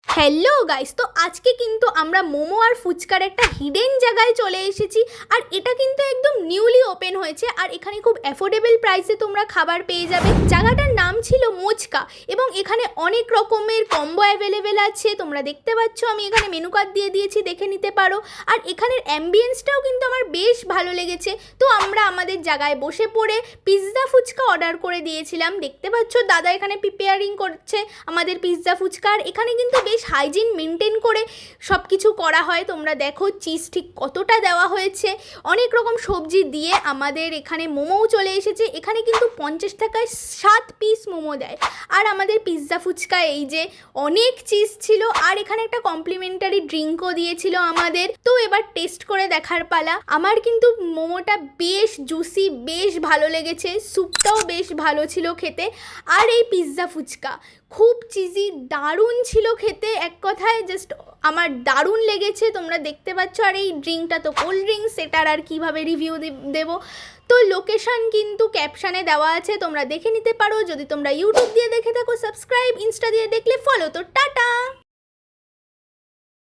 Hello guys, তো আজকে কিন্তু আমরা মোমো আর ফুচকার একটা হিডেন জায়গায় চলে এসেছি। আর এটা কিন্তু একদম নিউলি ওপেন হয়েছে, আর এখানে খুব অ্যাফোর্ডেবল প্রাইসে তোমরা খাবার পেয়ে যাবে। জায়গাটার নাম ছিল মোচকা, এবং এখানে অনেক রকমের কম্বো অ্যাভেলেবেল আছে। তোমরা দেখতে পাচ্ছ আমি এখানে মেনু কার্ড দিয়ে দিয়েছি, দেখে নিতে পারো। আর এখানের অ্যাম্বিয়েন্সটাও কিন্তু আমার বেশ ভালো লেগেছে। তো আমরা আমাদের জায়গায় বসে পড়ে পিৎজা ফুচকা অর্ডার করে দিয়েছিলাম। দেখতে পাচ্ছ দাদা এখানে প্রিপেয়ারিং করছে আমাদের পিৎজা ফুচকা। আর এখানে কিন্তু বেশ হাইজিন মেনটেন করে সব কিছু করা হয়। তোমরা দেখো চিজ ঠিক কতটা দেওয়া হয়েছে। অনেক রকম সবজি দিয়ে আমাদের এখানে মোমোও চলে এসেছে। এখানে কিন্তু 50 টাকায় 7 পিস মোমো দেয়। আর আমাদের পিৎজা ফুচকা এই যে অনেক চিজ ছিল, আর এখানে একটা কমপ্লিমেন্টারি ড্রিঙ্কও দিয়েছিল আমাদের। তো এবার টেস্ট করে দেখার পালা। আমার কিন্তু মোমোটা বেশ জুসি, বেশ ভালো লেগেছে। স্যুপটাও বেশ ভালো ছিল খেতে। আর এই পিৎজা ফুচকা খুব চিজি, দারুণ ছিল খেতে। এক কথায় জাস্ট আমার দারুণ লেগেছে, তোমরা দেখতে পাচ্ছ। আর এই ড্রিঙ্কটা তো কোল্ড ড্রিঙ্কস, সেটার আর কিভাবে রিভিউ দেবো। তো লোকেশন কিন্তু ক্যাপশানে দেওয়া আছে, তোমরা দেখে নিতে পারো। যদি তোমরা ইউটিউব দিয়ে দেখে থাকো সাবস্ক্রাইব, ইনস্টা দিয়ে দেখলে ফলো। তো টাটা।